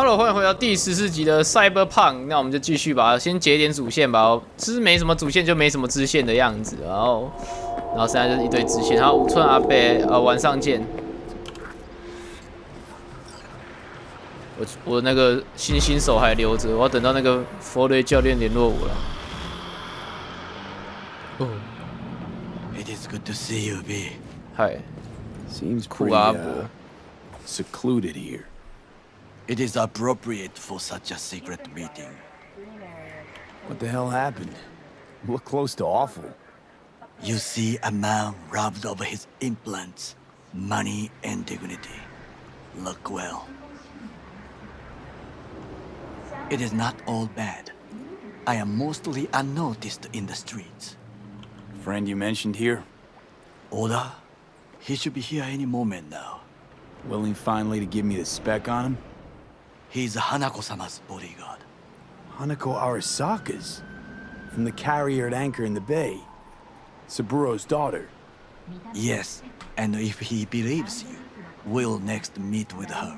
Hello， 欢迎回到第14集的 Cyberpunk。那我们就继续吧，先截一点主线吧。其实没什么主线就没什么支线的样子，然后现在就是一堆支线。然后5寸阿伯，晚上见。我那个新手还留着，我要等到那个佛雷教练联络我了。哦 It is good to see you, B. 嗨 Seems 酷 pretty 阿伯。secluded here. It is appropriate for such a secret meeting. What the hell happened? You look close to awful. You see a man robbed of his implants, money and dignity. Look well. It is not all bad. I am mostly unnoticed in the streets. Friend you mentioned here? Oda? He should be here any moment now. Willing finally to give me the spec on him? He's Hanako-sama's bodyguard. Hanako Arasaka's? From the carrier at anchor in the bay. Saburo's daughter. Yes, and if he believes you, we'll next meet with her.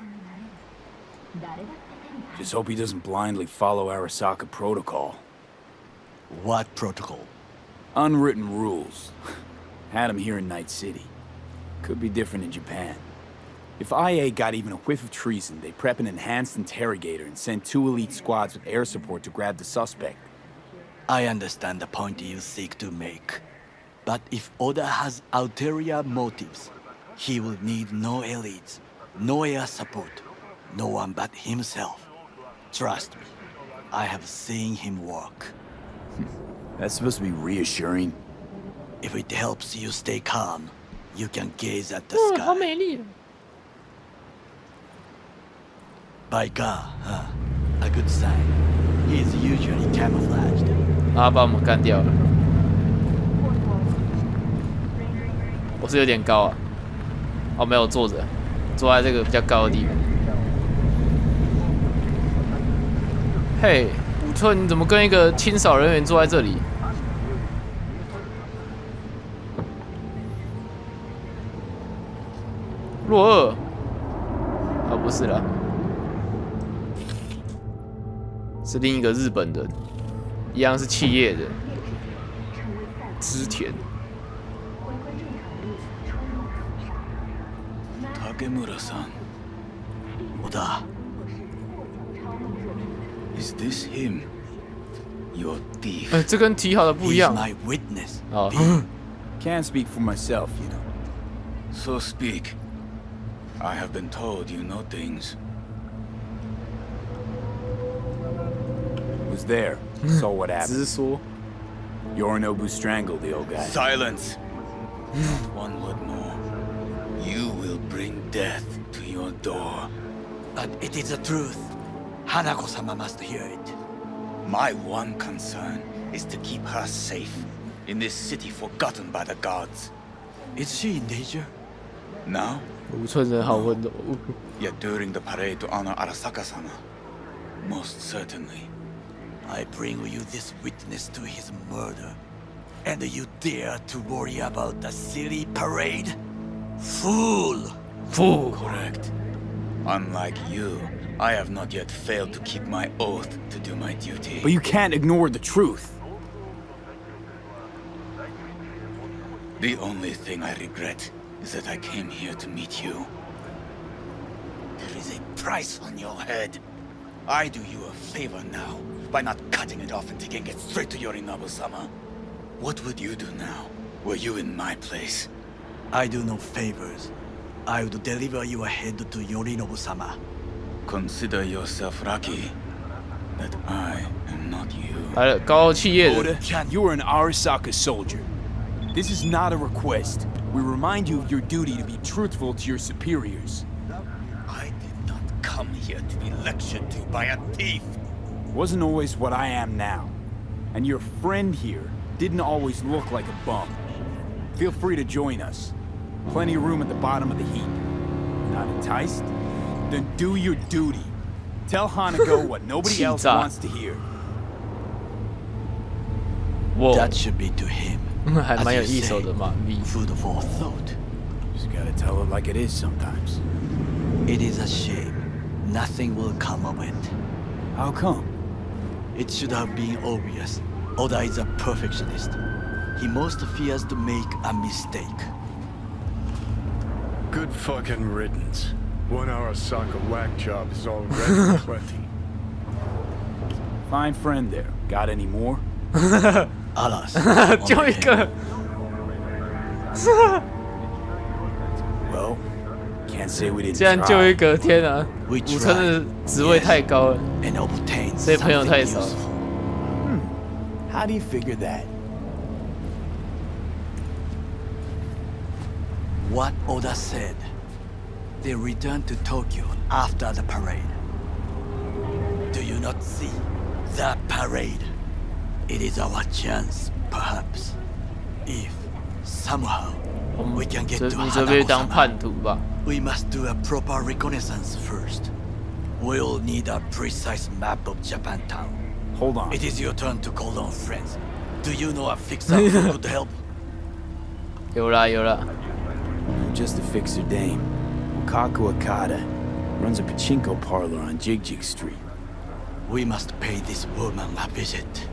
Just hope he doesn't blindly follow Arasaka protocol. What protocol? Unwritten rules. Had him here in Night City. Could be different in Japan. If IA got even a whiff of treason, they prep an enhanced interrogator and send 2 elite squads with air support to grab the suspect. I understand the point you seek to make. But if Oda has ulterior motives, he will need no elites, no air support, no one but himself. Trust me, I have seen him work. That's supposed to be reassuring. If it helps you stay calm, you can gaze at the 好 sky. 美丽。 By God, huh? A good sign. He is usually camouflaged. 然后把我们干掉了。我是有点高啊。哦，没有坐着，坐在这个比较高的地方。嘿，5寸，你怎么跟一个清扫人员坐在这里？洛二？啊，不是啦。 是另一个日本人，一样是企业人，织田。Takemura-san. Oda, Is this him? Your thief. 这跟提好的不一 he's 样。 my witness. 哦， Can't speak for myself, you know. So speak. I have been told you know things. Was there. Saw what 直 happened. 说。 Yorinobu strangled the old guy. Silence! One word more. You will bring death to your door. But it is the truth. Hanako-sama must hear it. My one concern is to keep her safe in this city forgotten by the gods. Is she in danger? Now, 5寸人好温柔。 yet during the parade to honor Arasaka-sama, most certainly. I bring you this witness to his murder. And you dare to worry about the silly parade? Fool! Fool. Correct. Unlike you, I have not yet failed to keep my oath to do my duty. But you can't ignore the truth. The only thing I regret is that I came here to meet you. There is a price on your head. I do you a favor now by not cutting it off and taking it straight to Yorinobu-sama. What would you do now, were you in my place? I do no favors. I would deliver your head to Yorinobu-sama. Consider yourself lucky that I am not you. 来了，高傲企业人。 Oda, you are an Arasaka soldier. This is not a request. We remind you of your duty to be truthful to your superiors. I did not come here to be lectured to by a thief. Wasn't always what I am now. And your friend here didn't always look like a bum. Feel free to join us. Plenty of room at the bottom of the heap. Not enticed? Then do your duty. Tell Hanako what nobody else Cheetah. wants to hear. 哇， That should be to him. 还蛮有 as you 一手 say, 的嘛。V food for thought. Just gotta tell it like it is sometimes. It is a shame. nothing will come of it. How come? It should have been obvious. Oda is a perfectionist. He most fears to make a mistake. Good fucking riddance. 1 Arasaka whack job is already plenty. Fine friend there. Got any more? Alas. 就一个。 Well, can't say we didn't 竟然就 try. 一个，天啊！ We 武村的职位太高了， And obtain 所以朋友 something 太少。 useful. How do you figure that? What Oda said. They returned to Tokyo after the parade. Do you not see that parade? It is our chance, perhaps. If somehow we can get to 你准备当 Hanako-sama, 叛徒吧？ we must do a proper reconnaissance first. We'll need a precise map of Japantown. Hold on. It is your turn to call on friends. Do you know a fixer who could help? 有啦有啦， Just a fixer dame. Kaku Akata runs a pachinko parlor on Jig Street. We must pay this woman a visit.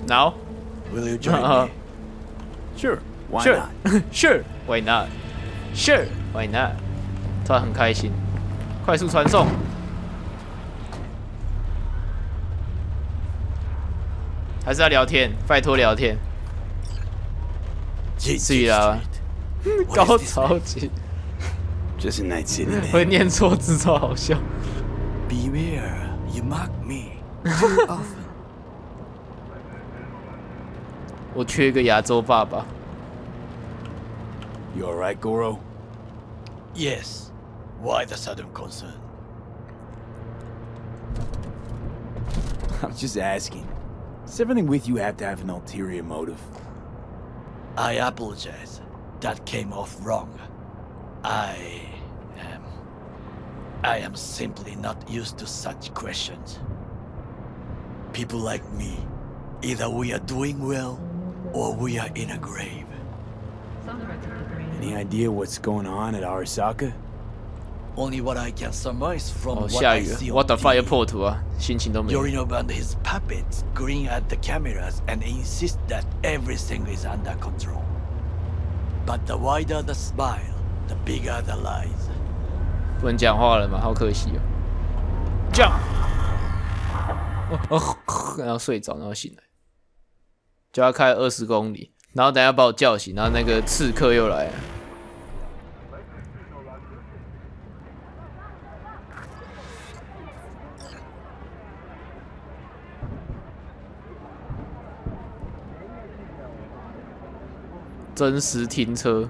Now Will you join me? Sure. Why sure not? sure why not sure why not， 突然很开心，快速传送，还是要聊天？拜托聊天， Jig 至于啦， Street. 高 What is this 潮 man? 级， Just a night sitting 会 there. 念错字超好笑。 Beware, you mock me too often. 我缺一个亚洲爸爸。 You alright, Goro? Yes. Why the sudden concern? I was just asking. Does everything with you have to have an ulterior motive? I apologize. That came off wrong. I am simply not used to such questions. People like me, either we are doing well or we are in a grave. Any idea what's going on at Arasaka? Only what I can surmise from 哦， what 下 I 雨了 see ，What on the fuck 要 TV. 破图啊，心情都没有。 Yorinobu and his puppets grin at the cameras and insist that everything is under control. But the wider the smile, the bigger the lies. 不能讲话了嘛，好可惜哦。这样，然后睡着，然后醒来，叫他开20公里，然后等下把我叫醒，然后那个刺客又来了。真实停车。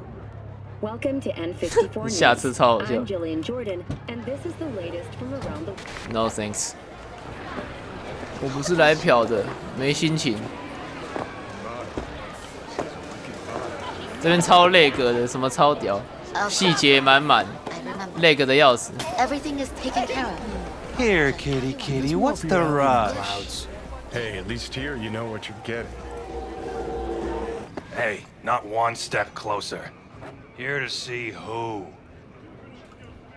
Welcome to N54 下次超好笑。 I'm Jillian Jordan, and this is the latest from around the No thanks， 我不是来嫖的，没心情。这边超 lag 的，什么超屌，细节满满 ，lag 的要死。 Everything is taken care of. Here, kitty, what's the rush? Hey, at least here you know what you're getting. Hey, not one step closer. Here to see who?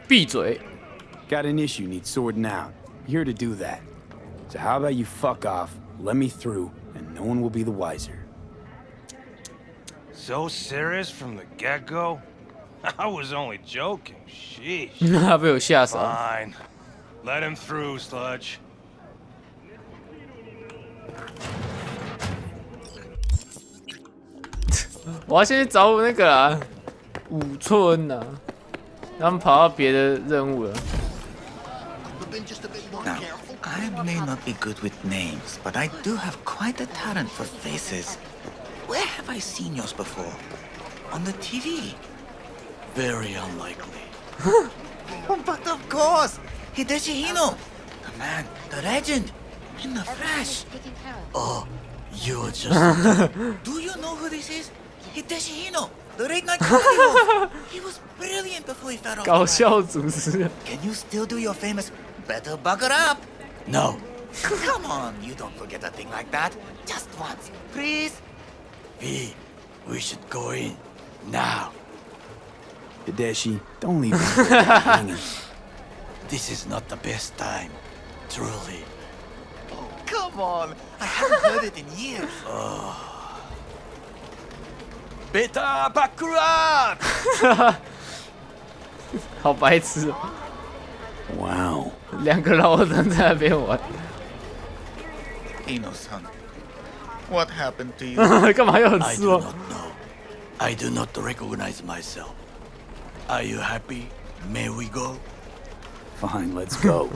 闭嘴！ Got an issue needs sorting out. Here to do that. So how about you fuck off, let me through, and no one will be the wiser. So serious from the get-go? I was only joking. Sheesh. 他被我吓傻。 Fine. Let him through, Sludge. 我要先去找我那个啦，武村呐、他们跑到别的任务了。 Now, I may not be good with names, but I do have quite a talent for faces. Where have I seen yours before? On the TV? Very unlikely. Oh, but of course! Hideshi Hino! The man, the legend, in the flesh! Taken care of. Oh, you're just... Do you know who this is? Hideshi Hino, the late night comedy host. He was brilliant before he fell off 搞 the 笑主持人， Can you still do your famous better buckle up? No. Come on, you don't forget a thing like that. Just once, please. V, we should go in. Now. Hideshi, don't leave us hanging. This is not the best time, truly. Oh, come on! I haven't heard it in years. Beta baccarat! 好白痴哦， Wow. 2个老人在那边玩， Ino-san, what happened to you? 干嘛又很 I 失 do 望？ not know. I do not recognize myself. Are you happy? May we go? Fine, let's go.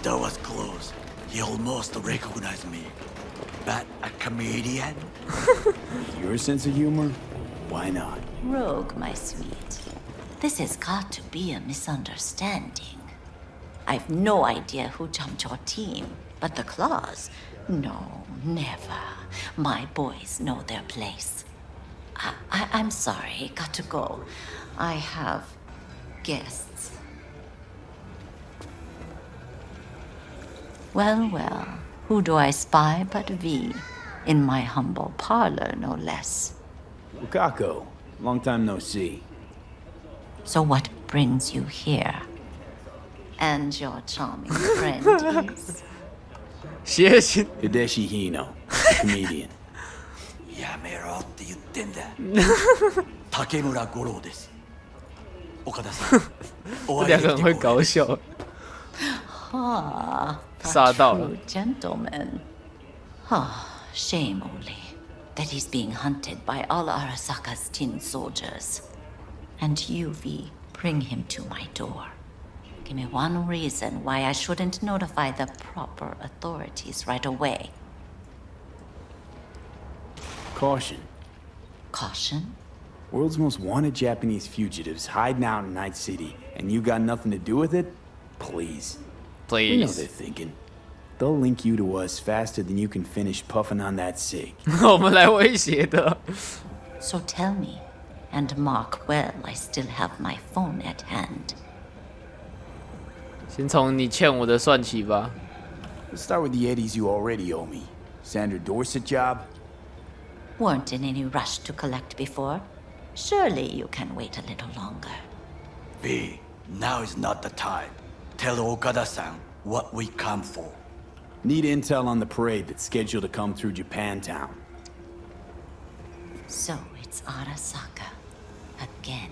That was close. He almost recognized me. But a comedian? Your sense of humor? Why not? Rogue, my sweet. This has got to be a misunderstanding. I've no idea who jumped your team, but the claws? No, never. My boys know their place. I'm sorry, got to go. I have guests. Well, well, who do I spy but V? In my humble parlor, no less. Wakako, long time no see. So what brings you here? And your charming friend is? 谢谢。 Hideshi Hino, comedian. やめろって言ってんだ。竹村五郎です。岡田さん、お这2会いできて个很会搞光栄です。笑， Ah, a 杀到了。 true gentleman. Ah, shame only that he's being hunted by all Arasaka's tin soldiers. And you, V, bring him to my door. Give me one reason why I shouldn't notify the proper authorities right away. Caution. Caution? World's most wanted Japanese fugitives hiding out in Night City, and you got nothing to do with it? Please. We know they're Please， thinking. They'll link you to us faster than you can finish puffing on that cig. 我们来威胁的。 So tell me, and mark well I still have my phone at hand. 先从你欠我的算起吧。 Let's start with the eddies you already owe me. Sandra Dorset job? Weren't in any rush to collect before. Surely you can wait a little longer. V, now is not the time. Tell Okada-san what we come for. Need intel on the parade that's scheduled to come through Japantown. So it's Arasaka again.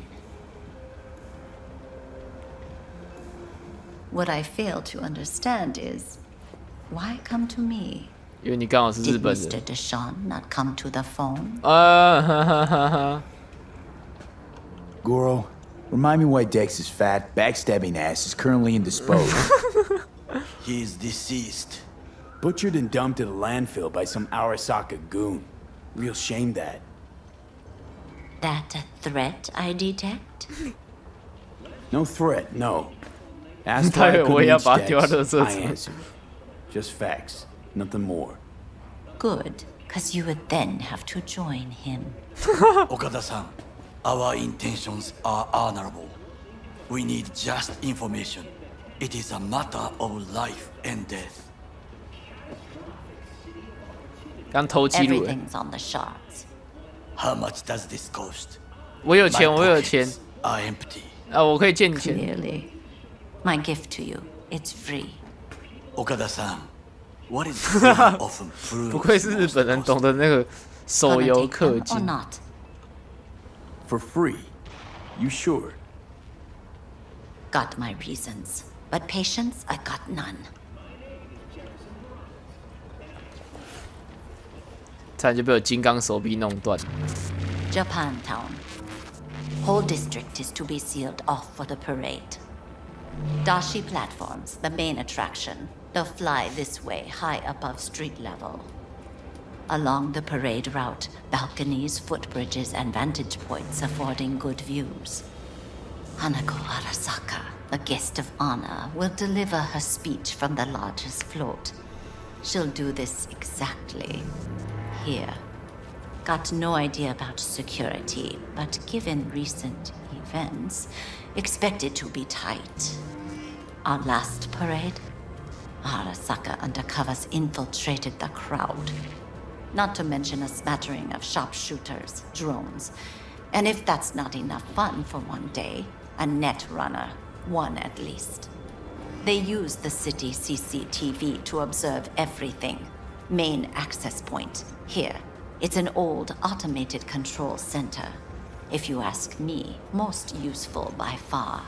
What I fail to understand is, why come to me? 因为你刚好是日 Did 本 Mr. 人。 Deshawn not come to the phone? 哈哈哈哈。 Goro, remind me why Dex's fat, backstabbing ass is currently indisposed. He is deceased. Butchered and dumped at a landfill by some Arasaka goon. Real shame that. That a threat I detect? No threat, no. Asked 他 why I 以为我 couldn't 要 reach 把他丢到 Dex. 垃圾 I 车。 answered. Just facts, nothing more. Good, because you would then have to join him. Okada-san, our intentions are honorable. We need just information. It is a matter of life and death. 刚偷记录了。 Everything's on the shards. How much does this cost? 我有 My 钱，我有钱 pockets are empty. 啊！我可以借你钱。 Clearly. My gift to you, it's free. Okada-san, what is free often 不 proves 愧是日 most 本人，懂 costly. 得那个手 Gonna 游 take 氪 them or 金。 not? For free. You sure? Got my reasons, but patience I got none. 差点就被我金刚手臂弄断。 Japantown. Whole district is to be sealed off for the parade. Dashi platforms, the main attraction. They'll fly this way, high above street level. Along the parade route, balconies, footbridges, and vantage points affording good views. Hanako Arasaka, a guest of honor, will deliver her speech from the largest float. She'll do this exactly here. Got no idea about security, but given recent events, expect it to be tight. Our last parade, Arasaka undercovers infiltrated the crowd. Not to mention a smattering of sharpshooters, drones, And if that's not enough fun for one day, a net runner, one at least. They use the city CCTV to observe everything. Main access point, here. It's an old automated control center. If you ask me, most useful by far.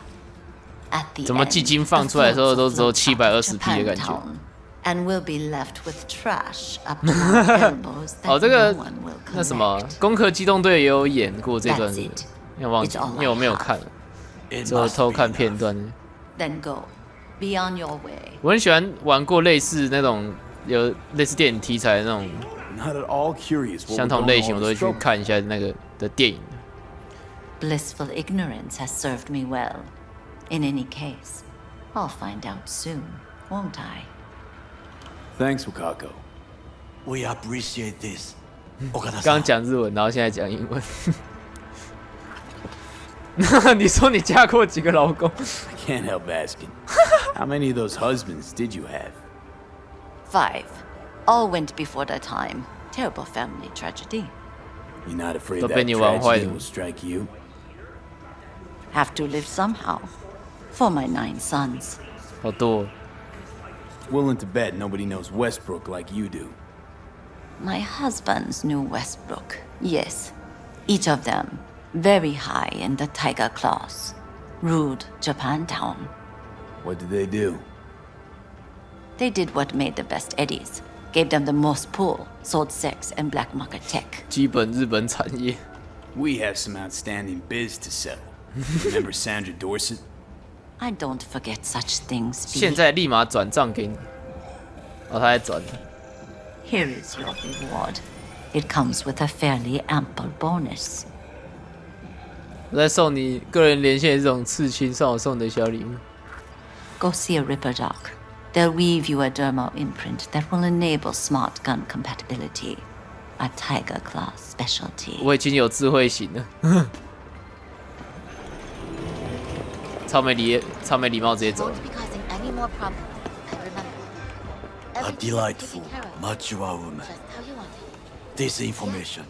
At the 怎么季金放出来的时候都只有720p 的感觉。 And we'll be left with trash up to our elbows 哦， that 这个 no one will 那什么， collect. 攻壳机动队也有演过这段 That's 是， it. 因为忘记，因为我没有看， It 只有 must 偷 be 看片 enough. 段。 Then go. Be on your way. 我很喜欢玩过类似那种有类似电影题材的那种 Not at all curious what 相 we're 同 going 类 to 型， all 我都会 this 去 trouble. 看一下那个的电影。 Blissful ignorance has served me well. In any case, I'll find out soon, won't I? Thanks, Wakako. We appreciate this. 刚 Okada-san. 刚讲日文，然后现在讲英文。你说你嫁过几个老公？ I can't help asking. How many of those husbands did you have? 5. All went before their time. Terrible family tragedy. You're not afraid 都 that 被你玩坏 tragedy 了。 will strike you? Have to live somehow. For my 9 sons. 好多。 Willing to bet nobody knows Westbrook like you do. My husbands knew Westbrook, yes. Each of them very high in the tiger class. Ruled Japantown. What did they do? They did what made the best eddies. Gave them the most pull, sold sex and black market tech. 基本日本产业。 We have some outstanding biz to settle. Remember Sandra Dorset? I don't forget such things. 现在立马转账给你。哦，他在转。 Here is your reward. It comes with a fairly ample bonus. 我在送你个人连线这种刺青，算我送你的小礼物。 Go see a Ripper Doc. They'll weave you a dermal imprint that will enable smart gun compatibility. A tiger class specialty. 我已经有智慧型了。超没礼貌，直接走了。 be causing any more problems. A delightful, mature woman. how you want it. This information,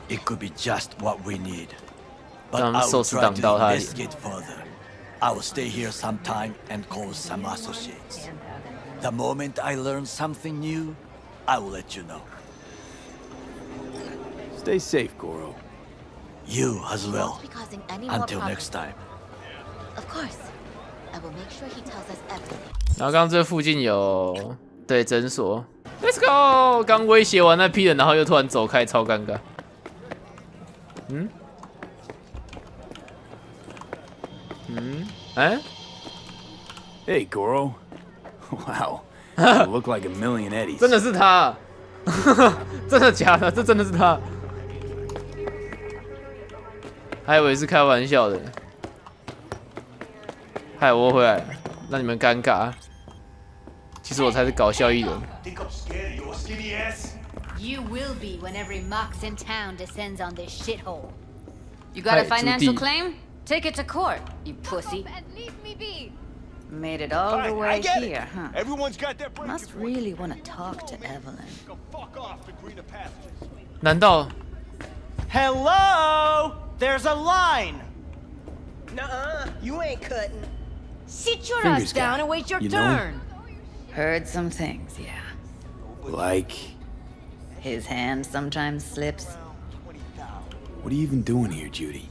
it could be just what we need. But 让他们 I 寿 will 司 try 挡 to 到他脸。 investigate further. I will stay here some time and call some associates. The moment I learn something new, I will let you know. Stay safe, Goro. You as well. be causing any more Until problems. next time. Of course. I will make sure he tells us everything. 然后刚刚这附近有对诊所 ，Let's go！刚威胁完那批人，然后又突然走开，超尴尬。嗯？嗯？哎？ Hey, Goro. Wow. You look like a million eddies. 真的是他？真的假的？这真的是他？还以为是开玩笑的。害我回来了，让你们尴尬。其实我才是搞笑艺人。 Think I'm scared of your skinny ass? You will be when every mox in town descends on this shithole. You got a Hey, financial Judy. claim? Take it to court, you pussy. And leave me be. Made it all the I way get here, it. huh? Everyone's got their break. Must really want to talk to Evelyn. Go fuck off the greener pastures. 难道 Hello? There's a line. Nuh-uh, you ain't cutting. Sit your Fingers ass down guy, and wait your you know? turn. Heard some things, yeah. Like, His hand sometimes slips. what are you even doing here, Judy?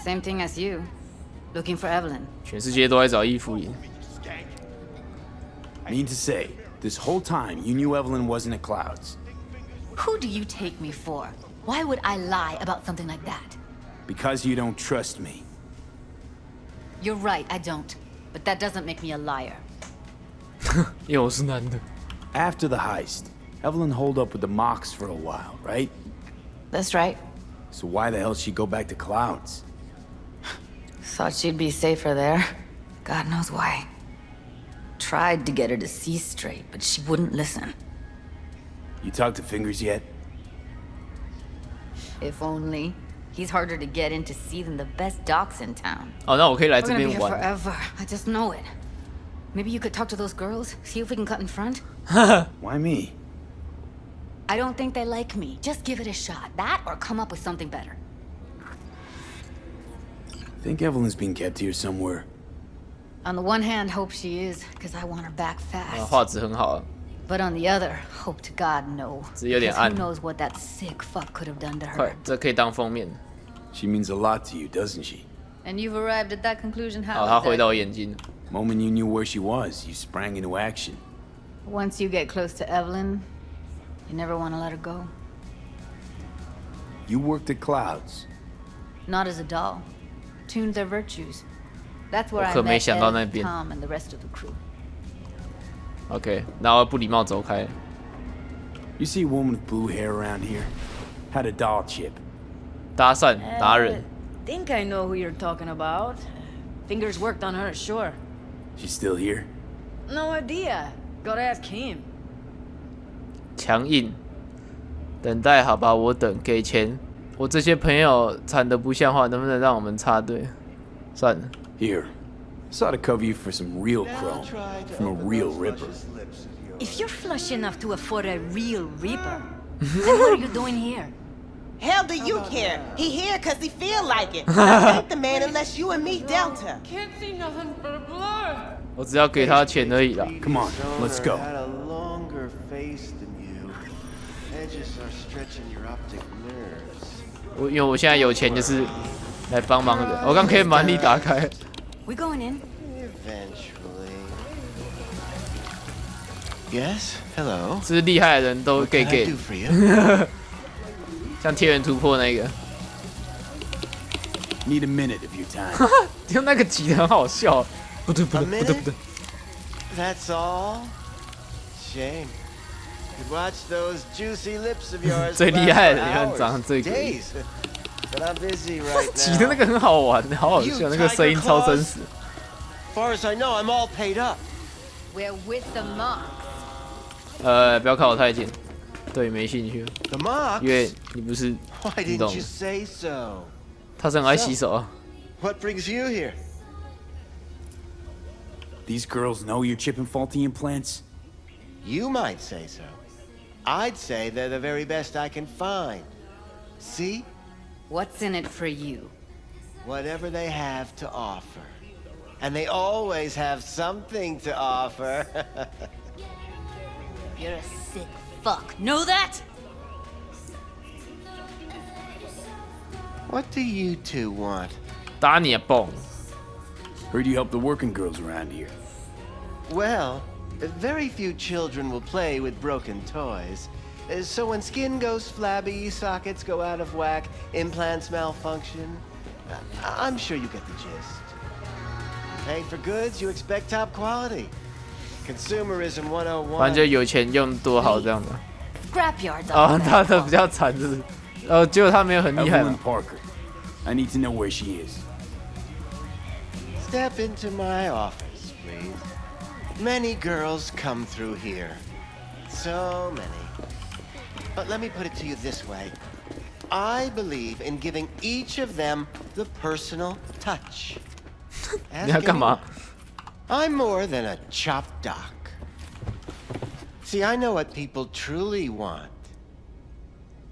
Same thing as you. Looking for Evelyn. 全世界都在找伊芙琳？ Mean to say, this whole time you knew Evelyn wasn't at Clouds. Who do you take me for? Why would I lie about something like that? Because you don't trust me. You're right, I don't. But that doesn't make me a liar. 因为我是男的。 After the heist, Evelyn holed up with the Mox for a while, right? That's right. So why the hell she go back to Clouds? Thought she'd be safer there. God knows why. Tried to get her to see straight, but she wouldn't listen. You talked to Fingers yet? If only. He's harder to get in to see than the best docs in town. 哦，那我可以来 We're 这 gonna be 边 here 玩。 forever. I just know it. Maybe you could talk to those girls, see if we can cut in front? Why me? I don't think they like me. Just give it a shot. That or come up with something better. Think Evelyn's being kept here somewhere. On the one hand, hope she is, because I want her back fast. 画质很好， But on the other, hope to God no. 只有点 Because 暗 who。knows what that sick fuck could have done to 快 her. 这可以当封面。 She means a lot to you, doesn't she? And you've arrived at that conclusion 好， how? 他回到我眼睛。 Moment you knew where she was, you sprang into action. Once you get close to Evelyn, you never want to let her go. You worked at Clouds. Not as a doll. Tuned their virtues. That's where 我 I 可没 met 想到那 Ed, 边。 Tom, and the rest of the crew. OK， 然后不礼貌走开。 You see a woman with blue hair around here? Had a doll chip. 搭讪达人， Think I know who you're talking about. Fingers worked on her, sure. She's still here? No idea. Gotta ask him. 强硬，等待好吧，我等，给钱。我这些朋友惨得不像话，能不能让我们插队？算了。 Here. Sought to cover you for some real chrome from a real ripper. If you're flush enough to afford a real reaper, then what are you doing here? Hell do you care? He here cause he feel like it. I ain't the man unless you and me Delta. Can't see nothing but a blur. 我只要给他钱而已啦。 Come on, let's go. Had a longer face than you. Edges are stretching your optic nerves. 因为我现在有钱，就是来帮忙的。我刚可以蛮力打开。 We going in? Eventually. Yes. Hello. 是厉害的人都 gay What can I gay， do for you? 像天元突破那个， Need a minute of your time. 就那个挤得很好笑。不对不对 A 不对不对 minute?，That's all. Shame. Could watch those juicy lips of yours 最厉害的， for 你看长得 hours, 最可以。 days. But I'm busy right 挤的那 now. 个很好玩，好好笑，那个声音超真实。 Far as I know, I'm all paid up. We're with the monk. 不要靠我太近，对，没兴趣， The Mox? 因为你不是， Why 你 didn't 懂 you，say so? 他是很爱洗手啊。 What brings you here? These girls know you're chipping faulty implants? You might say so. I'd say they're the very best I can find. See? What's in it for you? Whatever they have to offer. And they always have something to offer. You're a sick fuck. Know that? What do you two want? 打你啊，蹦！ Heard you help the working girls around here. Well, very few children will play with broken toys. So when skin goes flabby, sockets go out of whack, implants malfunction, I'm sure you get the gist. Pay for goods, you expect top quality. Consumerism 101. 反正就有钱用多好这样的。 Scrapyards. 哦，他的比较惨，就是，结果他没有很厉害嘛 Evelyn。Parker. I need to know where she is. Step into my office, please. Many girls come through here. So many. But let me put it to you this way. I believe in giving each of them the personal touch. 你要干嘛？ I'm more than a chop doc. See, I know what people truly want.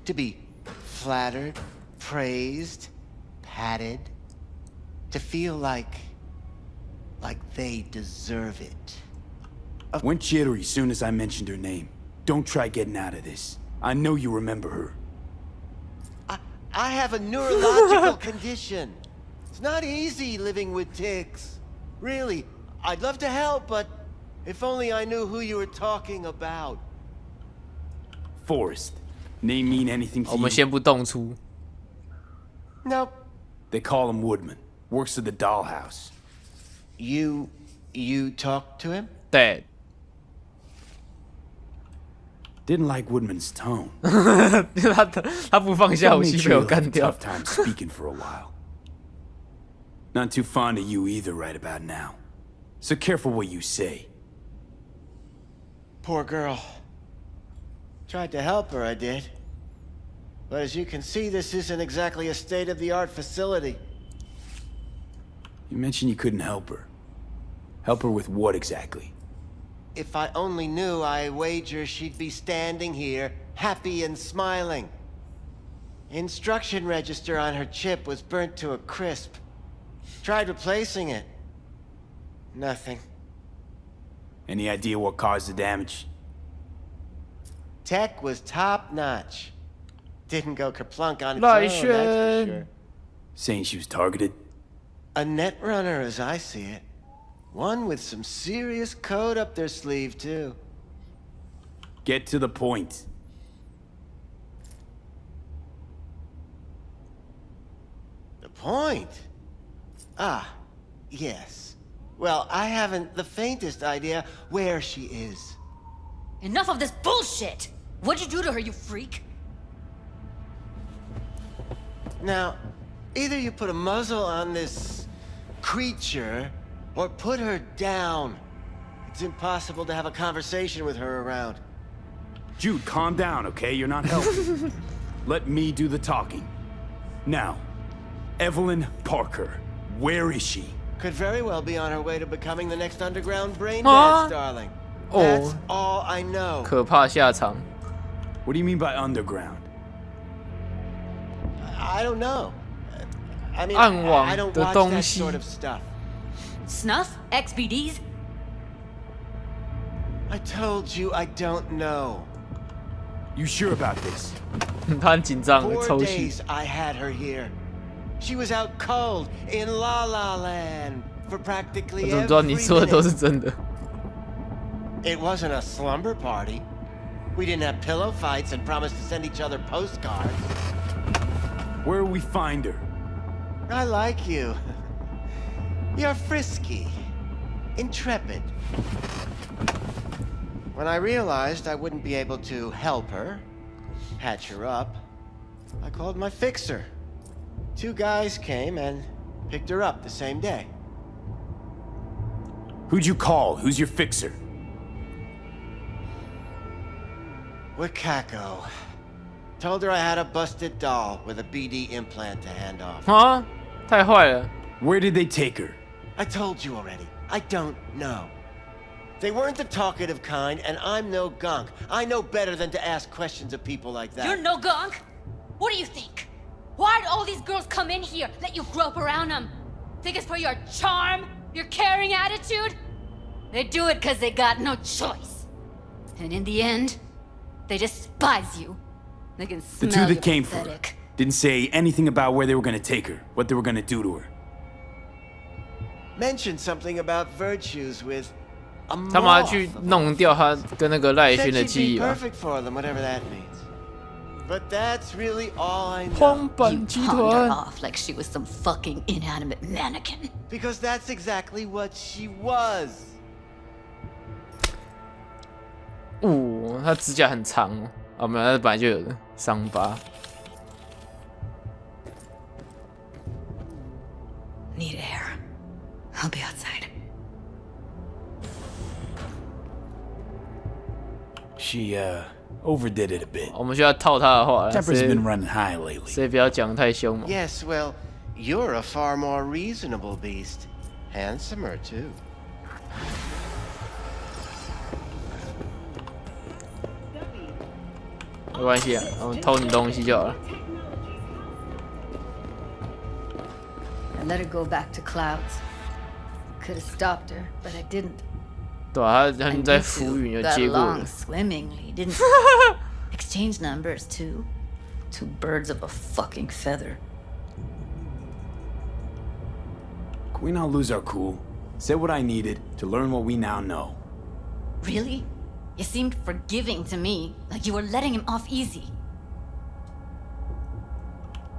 To be flattered, praised, patted. To feel like they deserve it. Went jittery soon as I mentioned her name. Don't try getting out of this. I know you remember her. I have a neurological condition. It's not easy living with tics. Really, I'd love to help, but if only I knew who you were talking about. Forrest. Name mean anything to 我们 you? 先不动粗。 Nope. They call him Woodman. Works at the dollhouse. You talked to him? 对， Didn't like Woodman's tone. 他不放下武 Made 器 sure 被 you 我 had 干 a 掉 tough。time speaking for a while. Not too fond of you either right about now. So careful what you say. Poor girl. Tried to help her, I did. But as you can see, this isn't exactly a state-of-the-art facility. You mentioned you couldn't help her. Help her with what exactly? If I only knew, I wager she'd be standing here, happy and smiling. Instruction register on her chip was burnt to a crisp. Tried replacing it. Nothing. Any idea what caused the damage? Tech was top-notch. Didn't go kerplunk on its own, that's for sure. Saying she was targeted? A netrunner, as I see it. One with some serious code up their sleeve, too. Get to the point. The point? Ah, yes. Well, I haven't the faintest idea where she is. Enough of this bullshit! What'd you do to her, you freak? Now, either you put a muzzle on this creature, or put her down. It's impossible to have a conversation with her around. Jude, calm down, okay? You're not helping. Let me do the talking. Now, Evelyn Parker, where is she? Could very well be on her way to becoming the next underground brain dance, darling. That's all I know. 可怕下场。 What do you mean by underground? I don't know. I mean, 暗网 I don't 的 watch 东 that 西。 sort of stuff. Snuff? XBDs? I told you I don't know. You sure about this? 他很紧张， 4抽泣。 days I had her here. She was out cold in La La Land for 我 practically 怎么知道 every 你说的都 minute. 是真的？ It wasn't a slumber party. We didn't have pillow fights and promised to send each other postcards. Where will we find her? I like you. You're frisky, intrepid. When I realized I wouldn't be able to help her, patch her up, I called my fixer. 2 guys came and picked her up the same day. Who'd you call? Who's your fixer? Wakako. Told her I had a busted doll with a BD implant to hand off. 啊，太坏了！ Where did they take her? I told you already. I don't know. They weren't the talkative kind, and I'm no gunk. I know better than to ask questions of people like that. You're no gunk? What do you think? Why'd all these girls come in here, let you grope around them? Think it's for your charm? Your caring attitude? They do it because they got no choice. And in the end, they despise you. They can smell The two you're that came for her pathetic. didn't say anything about where they were gonna take her, what they were gonna do to her. Mentioned something about virtues with a 他们要 moth 去 of 弄掉他跟那个赖 Said 轩的 she'd 记忆 be 吧。 perfect for them, whatever that means. But that's really all I know. 荒坂 You 集 pawned her 团。 off like she was some fucking inanimate mannequin. Because that's exactly what she was. 哦，他指甲很长哦。啊，没有，他本来就有的伤疤。 Need air. I'll be outside. She, overdid it a bit. 我们需要套他的话， Temper's been running high lately. 所以不要讲太凶嘛。 Yes, well, you're a far more reasonable beast. Handsomer, too. 没关系啊，我们偷你东西就好了。 I let her go back to Clouds. Could have stopped her, but I didn't. 对啊，他 And 们在 you 浮 two 云有 got 接过 along 了。 swimmingly, didn't you? Exchange numbers too. 2 birds of a fucking feather. Can we not lose our cool? Said what I needed to learn what we now know. Really? You seemed forgiving to me, like you were letting him off easy.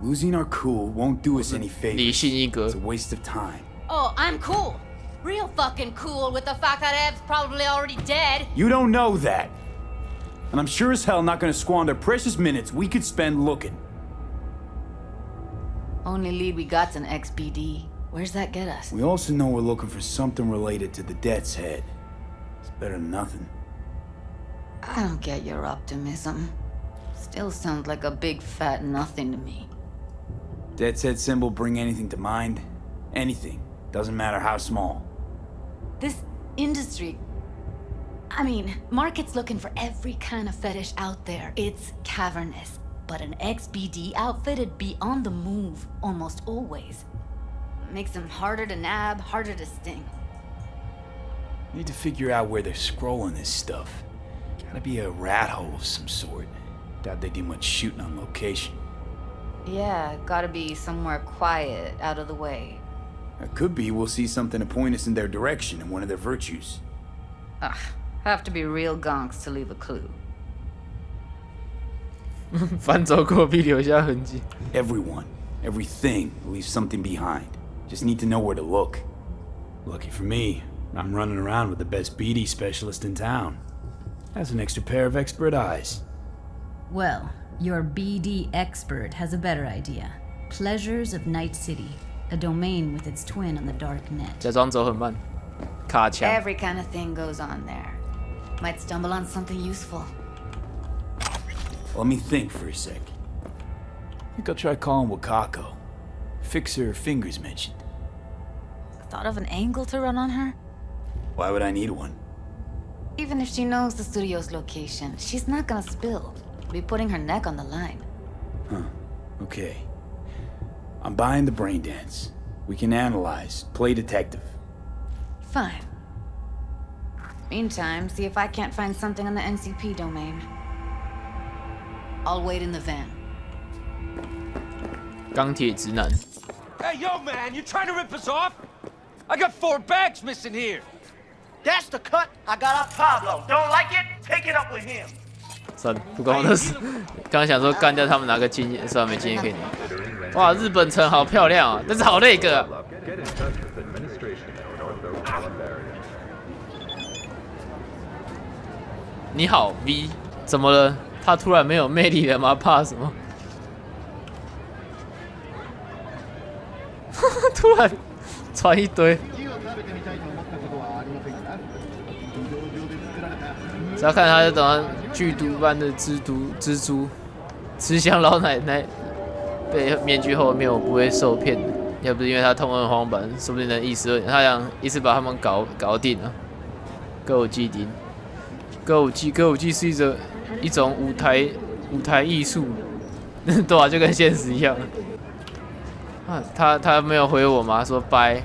Losing our cool won't do us any 理 favors. 性一格 It's a waste of time. Oh, I'm cool. Real fucking cool with the fact that Ev's probably already dead. You don't know that. And I'm sure as hell not gonna squander precious minutes we could spend looking. Only lead we got's an XBD. Where's that get us? We also know we're looking for something related to the Death's Head. It's better than nothing. I don't get your optimism. Still sounds like a big fat nothing to me. Death's Head symbol bring anything to mind? Anything. Doesn't matter how small. This industry... I mean, market's looking for every kind of fetish out there. It's cavernous. But an XBD outfit'd be on the move almost always. makes them harder to nab, harder to sting. Need to figure out where they're scrolling this stuff. Gotta be a rat hole of some sort. Doubt they do much shooting on location. Yeah, gotta be somewhere quiet, out of the way. It could be we'll see something to point us in their direction in one of their virtues. Ugh, have to be real gonks to leave a clue. 翻走过必留下痕迹。 Everyone, everything leaves something behind. Just need to know where to look. Lucky for me, I'm running around with the best BD specialist in town. Has an extra pair of expert eyes. Well, your BD expert has a better idea. Pleasures of Night City, a domain with its twin on the dark net. 假装走很慢，卡墙。 Every kind of thing goes on there. Might stumble on something useful. Let me think for a sec. Think I'll try calling Wakako. Fix her fingers mentioned. Thought of an angle to run on her? Why would I need one? Even if she knows the studio's location, she's not gonna spill. Be putting her neck on the line. Huh. Okay. I'm buying the brain dance. We can analyze, play detective. Fine. Meantime, see if I can't find something on the NCP domain. I'll wait in the van. 钢铁直男。 Hey, yo, man, you trying to rip us off? I got 4 bags missing here. That's the cut I got off Pablo. Don't like it? Take it up with him. 算了，不关我的事。刚想说干掉他们拿个经验，算了，没经验可以拿。哇，日本城好漂亮啊，但是好那个、啊。你好 V， 怎么了？他突然没有魅力了吗？怕什么？突然传一堆。只要看他就等他剧毒般的蜘蛛，吃香老奶奶被面具后面，我不会受骗的。要不是因为他痛恨荒坂，说不定能一时二。他想一次把他们搞定啊！歌舞伎町，歌舞伎是一种舞台艺术，对啊，就跟现实一样。啊，他没有回我吗？说拜。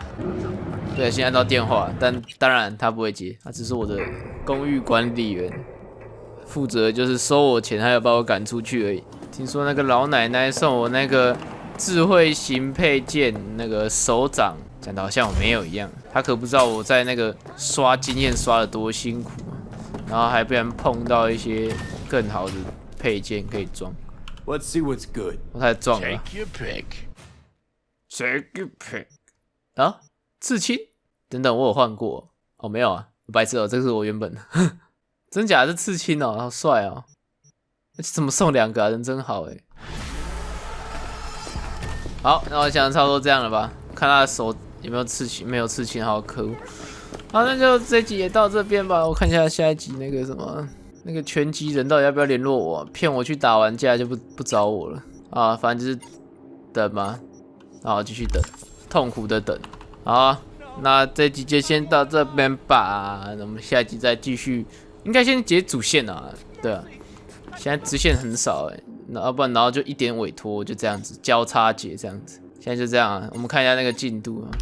对，先按到电话，但当然他不会接，他只是我的公寓管理员，负责就是收我钱，还有把我赶出去而已。听说那个老奶奶送我那个智慧型配件，那个手掌，讲的好像我没有一样。他可不知道我在那个刷经验刷的多辛苦，然后还不然碰到一些更好的配件可以装。Let's see what's good. 我才撞了。 Take your pick. Take your pick. 啊？刺青？等等，我有换过哦，没有啊，白痴哦，这个是我原本的，真假的是刺青哦，好帅哦，怎么送2个啊？人真好哎。好，那我想差不多这样了吧？看他的手有没有刺青，没有刺青，好可恶。好，那就这集也到这边吧。我看一下下一集那个什么，那个拳击人到底要不要联络我？骗我去打完架就不找我了啊？反正就是等嘛，然后继续等，痛苦的等。好啊，那这集就先到这边吧。那我们下集再继续，应该先解主线啊。对啊，现在支线很少要不然就一点委托，就这样子交叉解这样子。现在就这样啊，我们看一下那个进度啊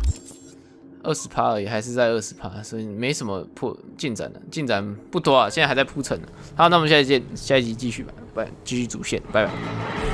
，20%而已，还是在20%，所以没什么进展的，进展不多啊，现在还在铺陈。好，那我们下一集继续吧，继续主线，拜拜。